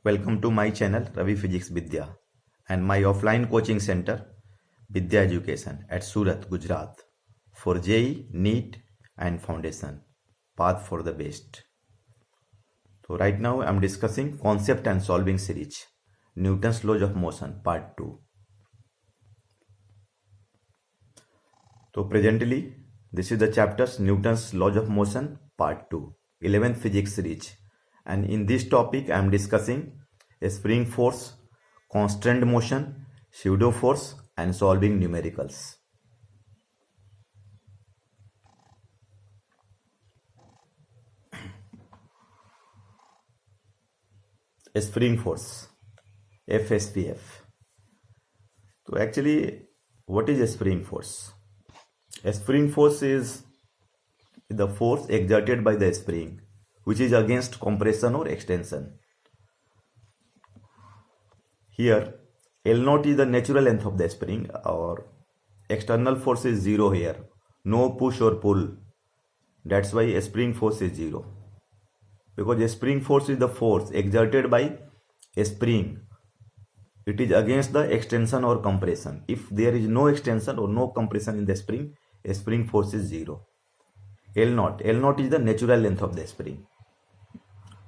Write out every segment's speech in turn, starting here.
Welcome to my channel Ravi Physics Vidya and my offline coaching center Vidya Education at Surat, Gujarat for JEE, NEET and Foundation Path for the Best. So right now I am discussing concept and solving series Newton's laws of motion part 2. So presently this is the chapters Newton's laws of motion part 2 11th physics series, and in this topic I am discussing a spring force, constant motion, pseudo force and solving numericals. A spring force, FSPF. So actually, what is a spring force? A spring force is the force exerted by the spring which is against compression or extension. Here L0 is the natural length of the spring, or external force is 0 here, no push or pull. That's why a spring force is 0, because a spring force is the force exerted by a spring. It is against the extension or compression. If there is no extension or no compression in the spring, a spring force is 0. L0 is the natural length of the spring.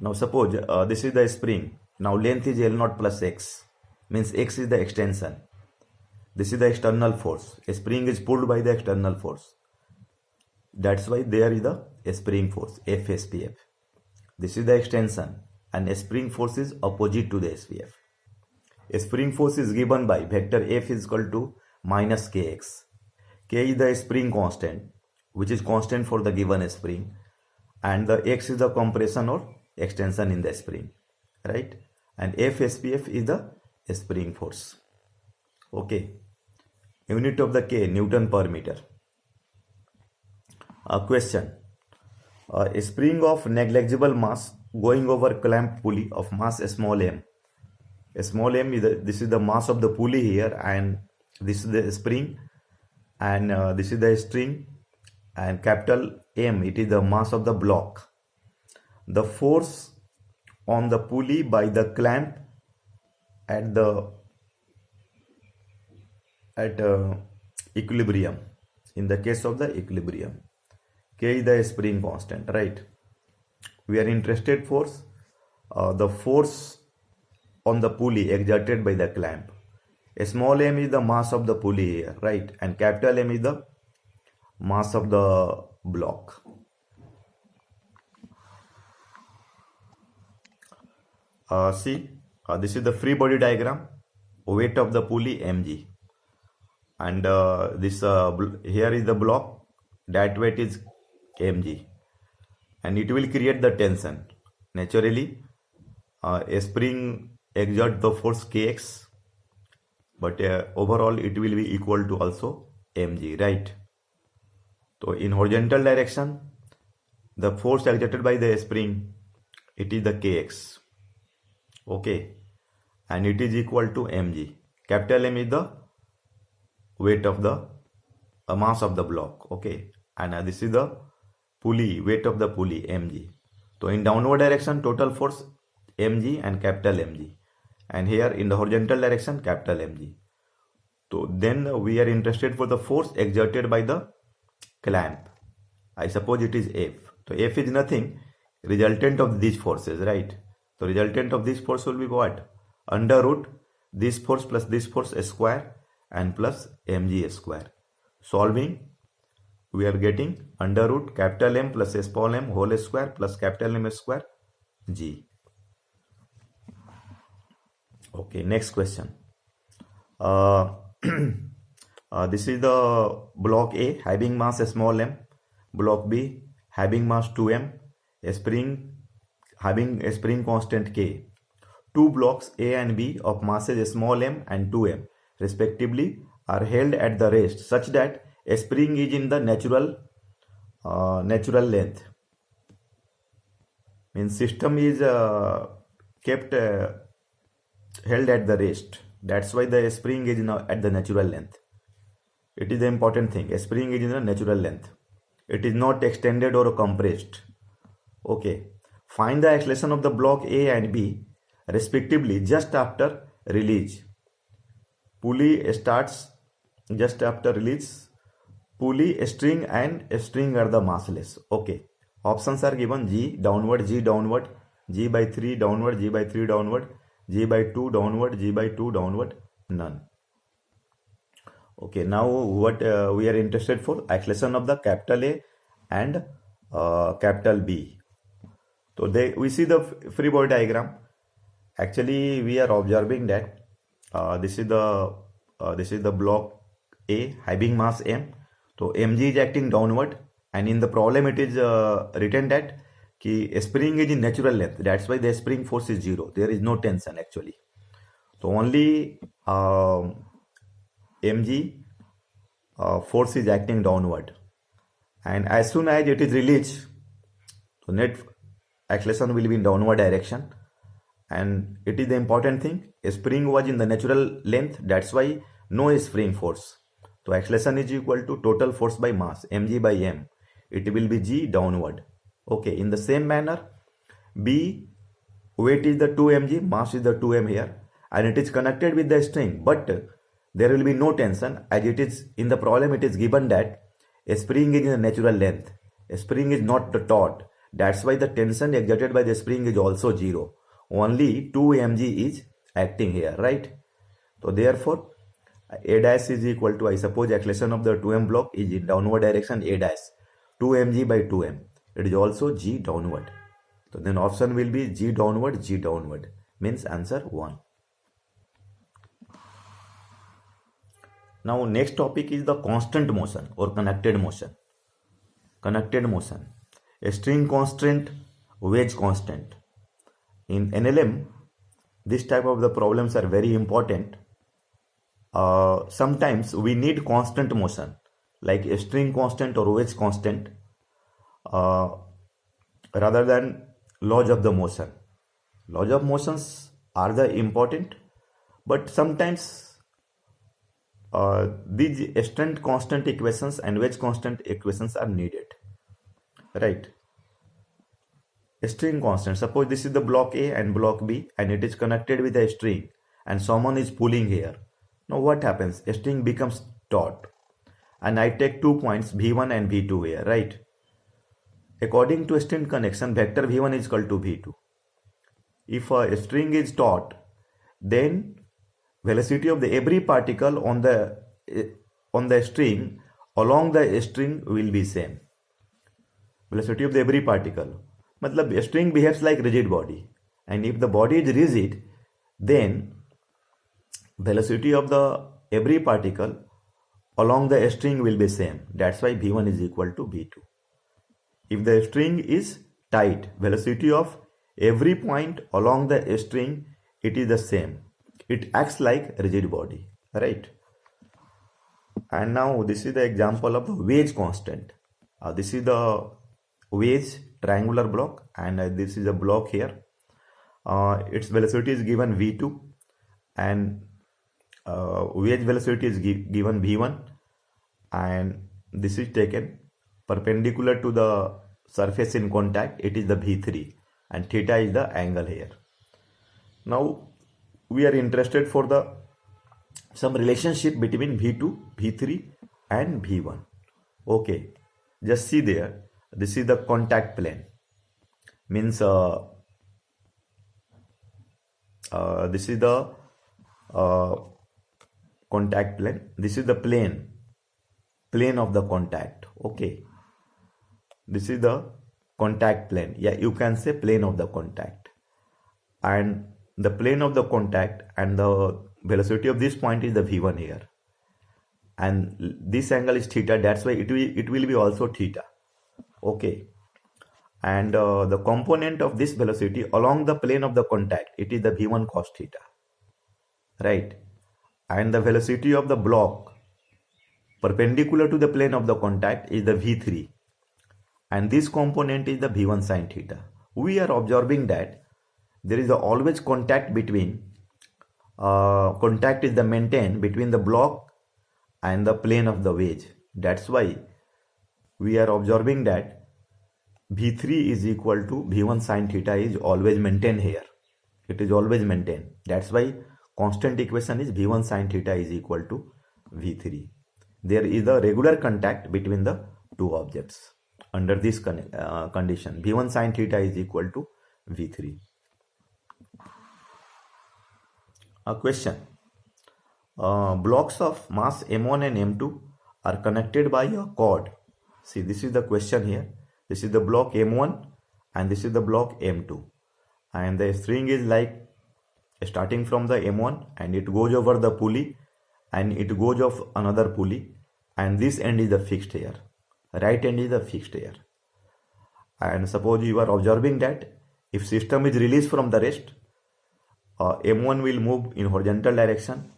Now suppose this is the spring. Now length is L0 plus x, means x is the extension. This is the external force. A spring is pulled by the external force. That's why there is the spring force, FSPF. This is the extension, and a spring force is opposite to the SPF. A spring force is given by vector F is equal to minus kx. K is the spring constant, which is constant for the given spring, and the x is the compression or extension in the spring, right? And FSPF is the spring force. Okay. Unit of the K, Newton per meter. A question. A spring of negligible mass going over clamp pulley of mass small m. Small m is this is the mass of the pulley here, and this is the spring, and this is the string, and capital M, it is the mass of the block. The force on the pulley by the clamp at equilibrium. In the case of the equilibrium, K is the spring constant, right? We are interested force, the force on the pulley exerted by the clamp. A small m is the mass of the pulley here, right? And capital M is the mass of the block. See, this is the free body diagram. Weight of the pulley mg, and this here is the block. That weight is mg, and it will create the tension. Naturally, a spring exerts the force kx, but overall it will be equal to also mg, right? So in horizontal direction, the force exerted by the spring, it is the kx. Okay, and it is equal to mg. Capital M is the weight of the mass of the block. Okay, and this is the pulley, weight of the pulley mg. So in downward direction, total force mg and capital mg, and here in the horizontal direction, capital mg. So then we are interested for the force exerted by the clamp. I suppose it is F. So F is nothing, resultant of these forces, right? So resultant of this force will be what? Under root this force plus this force square and plus mg square. Solving, we are getting under root capital M plus small m whole square plus capital M square g. Okay, next question. This is the block A having mass small m, block B having mass 2m, a spring having a spring constant K. Two blocks A and B of masses small m and 2m respectively are held at the rest such that a spring is in the natural length. Means system is kept held at the rest. That's why the spring is now at the natural length. It is the important thing. A spring is in the natural length. It is not extended or compressed. Okay. Find the acceleration of the block A and B respectively just after release. Pulley starts just after release. Pulley, string and string are the massless. Okay. Options are given: G downward, G downward, G by 3 downward, G by 3 downward, G by 2 downward, G by 2 downward, none. Okay, now what we are interested for? Acceleration of the capital A and capital B. So we see the free body diagram. Actually, we are observing that this is the block A having mass m. So mg is acting downward, and in the problem it is written that spring is in natural length. That's why the spring force is 0. There is no tension actually. So only mg force is acting downward, and as soon as it is released, so net acceleration will be in downward direction. And it is the important thing, spring was in the natural length, that's why no spring force. So acceleration is equal to total force by mass, mg by m. It will be g downward. Okay, in the same manner, B, weight is the 2mg, mass is the 2m here, and it is connected with the string, but there will be no tension, as it is in the problem it is given that a spring is in the natural length. A spring is not taut. That's why the tension exerted by the spring is also 0. Only 2mg is acting here, right? So therefore, A dash is equal to, I suppose acceleration of the 2m block is in downward direction, A dash, 2mg by 2m. It is also g downward. So then option will be g downward, means answer 1. Now next topic is the constant motion or connected motion. Connected motion. A string constant, wedge constant. In NLM, this type of the problems are very important. Sometimes we need constant motion, like a string constant or wedge constant, rather than laws of the motion. Laws of motions are the important, but sometimes these string constant equations and wedge constant equations are needed, right? A string constant, suppose this is the block A and block B, and it is connected with a string, and someone is pulling here. Now what happens? A string becomes taut, and I take 2 points V1 and V2 here, right? According to a string connection, vector V1 is equal to V2. If a string is taut, then velocity of the every particle on the string along the string will be same. Velocity of the every particle. Matlab, a string behaves like rigid body, and if the body is rigid, then velocity of the every particle along the string will be same. That's why V1 is equal to V2. If the string is tight, velocity of every point along the string, it is the same. It acts like rigid body, right? And now this is the example of the wedge constant. This is the wedge triangular block, and this is a block here. Its velocity is given V2, and wedge velocity is given V1, and this is taken perpendicular to the surface in contact. It is the V3, and theta is the angle here. Now we are interested for some relationship between V2, V3 and V1. Okay, just see there. This is the contact plane. Means this is the contact plane. This is the plane of the contact. Okay, this is the contact plane. Yeah, you can say plane of the contact, and the plane of the contact and the velocity of this point is the V1 here, and this angle is theta. That's why it will be also theta. Okay, and the component of this velocity along the plane of the contact, it is the V1 cos theta, right? And the velocity of the block perpendicular to the plane of the contact is the V3, and this component is the V1 sin theta. We are observing that there is always contact between contact is the maintained between the block and the plane of the wedge. That's why we are observing that V3 is equal to V1 sin theta is always maintained here. It is always maintained. That's why constant equation is v1 sine theta is equal to v3. There is a regular contact between the two objects. Under this condition, v1 sine theta is equal to v3. A question. Blocks of mass m1 and m2 are connected by a cord. See, this is the question here. This is the block m1 and this is the block m2. And the string is like starting from the m1 and it goes over the pulley and it goes off another pulley, and this end is the fixed here. Right end is the fixed here. And suppose you are observing that if system is released from the rest, m1 will move in horizontal direction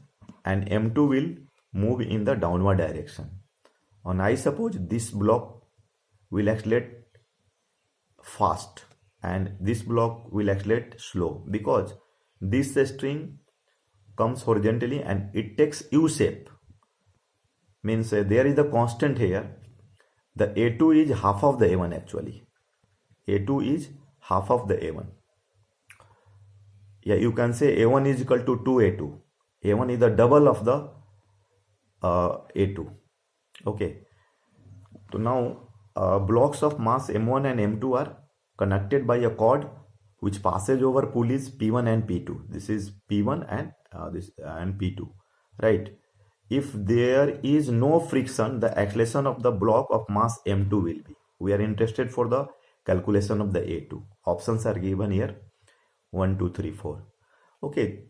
and m2 will move in the downward direction. And I suppose this block will accelerate fast and this block will accelerate slow, because this string comes horizontally and it takes U shape. Means there is a constant here. The A2 is half of the A1 actually. A2 is half of the A1. Yeah, you can say A1 is equal to 2A2. A1 is the double of the A2. Okay. So now blocks of mass M1 and M2 are connected by a cord which passes over pulleys P1 and P2. This is P1 and this and P2, right? If there is no friction, the acceleration of the block of mass M2 will be. We are interested for the calculation of the A2. Options are given here, 1, 2, 3, 4. Okay.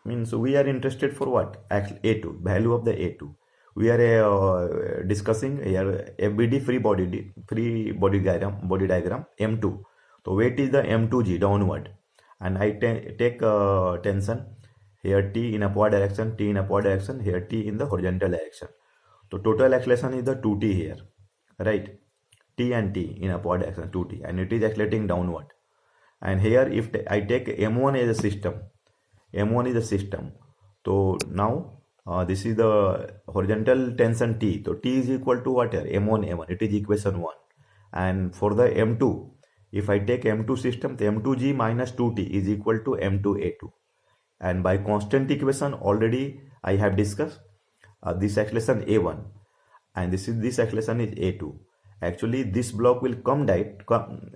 Means we are interested for what? A2, value of the A2. We are discussing here FBD free body diagram M2. So weight is the M2G downward, and I take tension here T in upward direction, T in upward direction, here T in the horizontal direction. So total acceleration is the 2T here, right? T and T in upward direction, 2T, and it is accelerating downward. And here if I take M1 as a system, M1 is a system. So now this is the horizontal tension T. So T is equal to what here? M1. It is equation 1. And for the M2, if I take M2 system, the M2G minus 2T is equal to M2A2. And by constant equation already I have discussed this acceleration A1 and this acceleration is A2. Actually this block will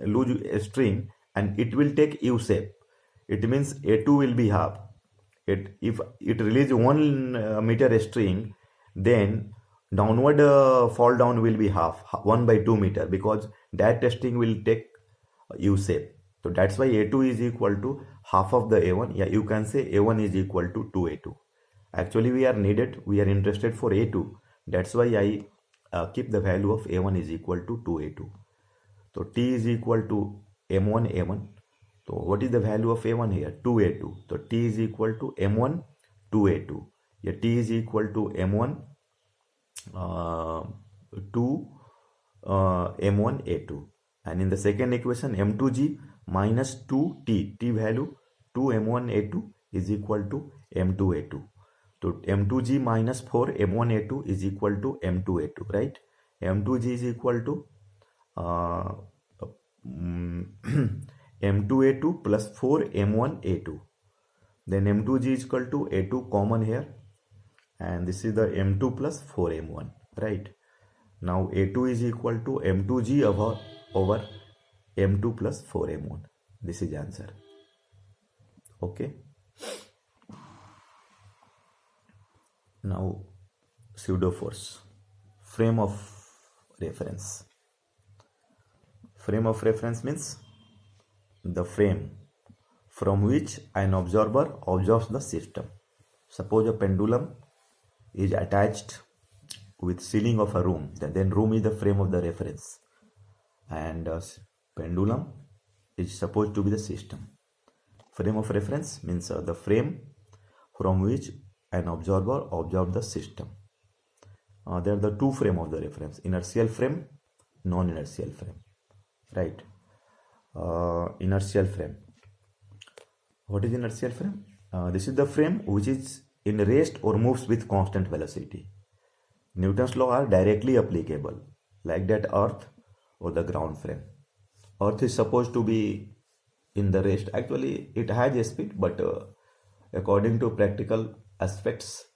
lose a string and it will take U shape. It means A2 will be half. If it release 1 meter string, then downward fall down will be half, 1 by 2 meter, because that string will take U shape. So that's why A2 is equal to half of the A1. Yeah, you can say A1 is equal to 2A2. Actually we are interested for A2. That's why I keep the value of A1 is equal to 2A2. So T is equal to M1 A1. So what is the value of A1 here? 2A2. So T is equal to M1 2A2. Yeah, T is equal to M1 2 M1 A2. And in the second equation, M2G minus 2T, T value 2M1A2 is equal to M2A2. So M2G minus 4 M1A2 is equal to M2A2, right? M2G is equal to M2A2 plus 4 M1A2. Then M2G is equal to A2 common here. And this is the M2 plus 4 M1, right? Now A2 is equal to M2G over M2 plus 4 M1. This is answer. Okay. Now pseudo force. Frame of reference. Frame of reference means the frame from which an observer observes the system. Suppose a pendulum is attached with ceiling of a room, then room is the frame of the reference, and pendulum is supposed to be the system. Frame of reference means the frame from which an observer observes the system. There are the two frame of the reference: inertial frame, non-inertial frame, right? Inertial frame. What is inertial frame? This is the frame which is in rest or moves with constant velocity. Newton's law are directly applicable, like that earth or the ground frame. Earth is supposed to be in the rest. Actually, it has a speed, but according to practical aspects,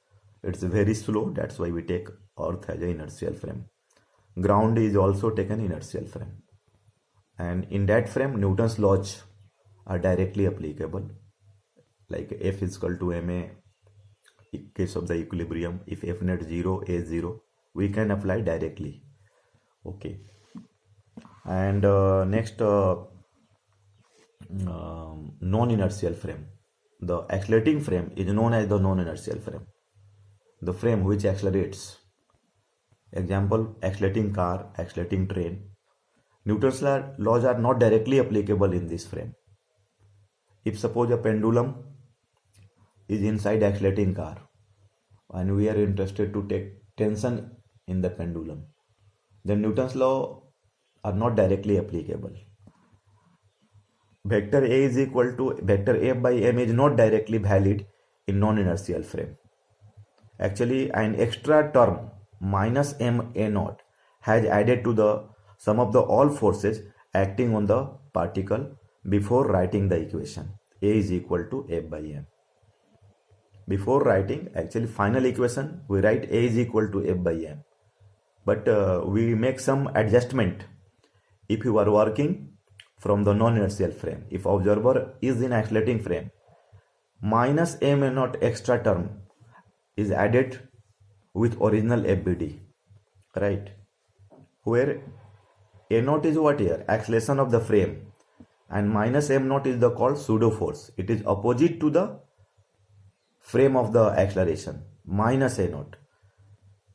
it's very slow. That's why we take Earth as an inertial frame. Ground is also taken inertial frame. And in that frame, Newton's laws are directly applicable. Like F is equal to ma in case of the equilibrium. If F net 0, A 0, we can apply directly. Okay. And next, non-inertial frame. The accelerating frame is known as the non-inertial frame. The frame which accelerates. Example, accelerating car, accelerating train. Newton's laws are not directly applicable in this frame. If suppose a pendulum is inside accelerating car and we are interested to take tension in the pendulum, then Newton's law are not directly applicable. Vector A is equal to vector F by m is not directly valid in non-inertial frame. Actually, an extra term minus m a naught has added to the sum of the all forces acting on the particle before writing the equation A is equal to F by m. Before writing, actually final equation, we write A is equal to F by m. But we make some adjustment if you are working from the non-inertial frame. If observer is in accelerating frame, minus m a naught extra term is added with original FBD, right? Where a naught is what here? Acceleration of the frame, and minus m naught is the called pseudo force. It is opposite to the frame of the acceleration. Minus a naught.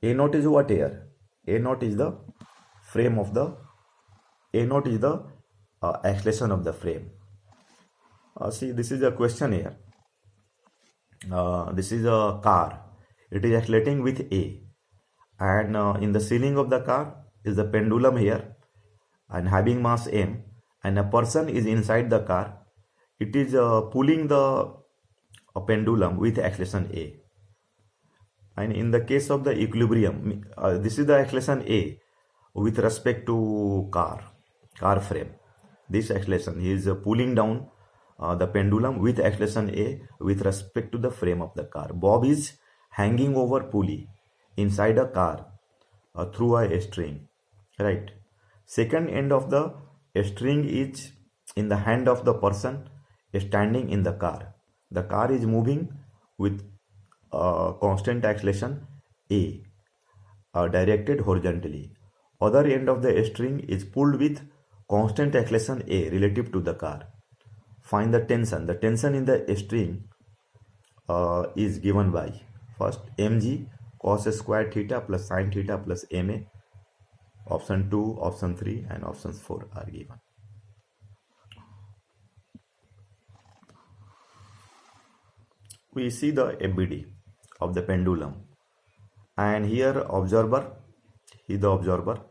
A naught is what here? A naught is the frame of the. A naught is the acceleration of the frame. See, this is a question here. This is a car. It is accelerating with A, and in the ceiling of the car is the pendulum here and having mass m, and a person is inside the car. It is pulling the pendulum with acceleration A. And in the case of the equilibrium, this is the acceleration A with respect to car frame. This acceleration, he is pulling down the pendulum with acceleration A with respect to the frame of the car. Bob is hanging over pulley inside a car through a string, right? Second end of the string is in the hand of the person standing in the car. The car is moving with constant acceleration A, directed horizontally. Other end of the string is pulled with constant acceleration A relative to the car. Find the tension. The tension in the string is given by first mg cos square theta plus sin theta plus ma. Option 2, option 3 and options 4 are given. We see the FBD of the pendulum, and here observer, he the observer,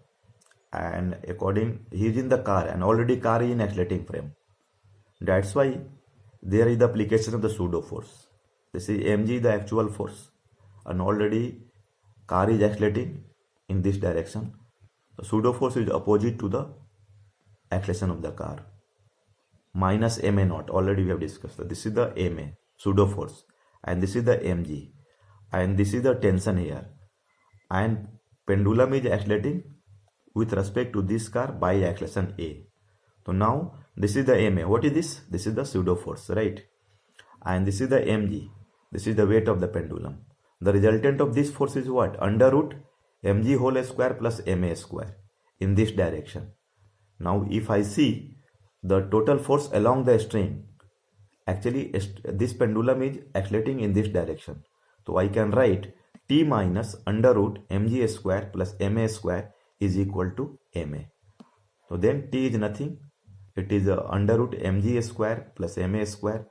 and according he is in the car and already car is in accelerating frame. That's why there is the application of the pseudo force. This is mg the actual force, and already car is accelerating in this direction. The pseudo force is opposite to the acceleration of the car. Minus ma naught, already we have discussed that. This is the ma pseudo force, and this is the mg, and this is the tension here, and pendulum is accelerating with respect to this car by acceleration a. So now this is the ma. What is this? This is the pseudo force, right? And this is the mg. This is the weight of the pendulum. The resultant of this force is what? Under root mg whole square plus ma square in this direction. Now if I see the total force along the string, actually this pendulum is accelerating in this direction. So I can write t minus under root mg square plus ma square is equal to ma. So then t is nothing. It is under root mg square plus ma square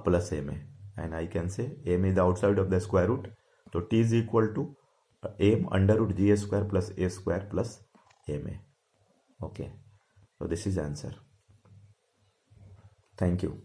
plus ma. And I can say m is the outside of the square root. So t is equal to m under root g square plus a square plus ma. Okay. So this is answer. Thank you.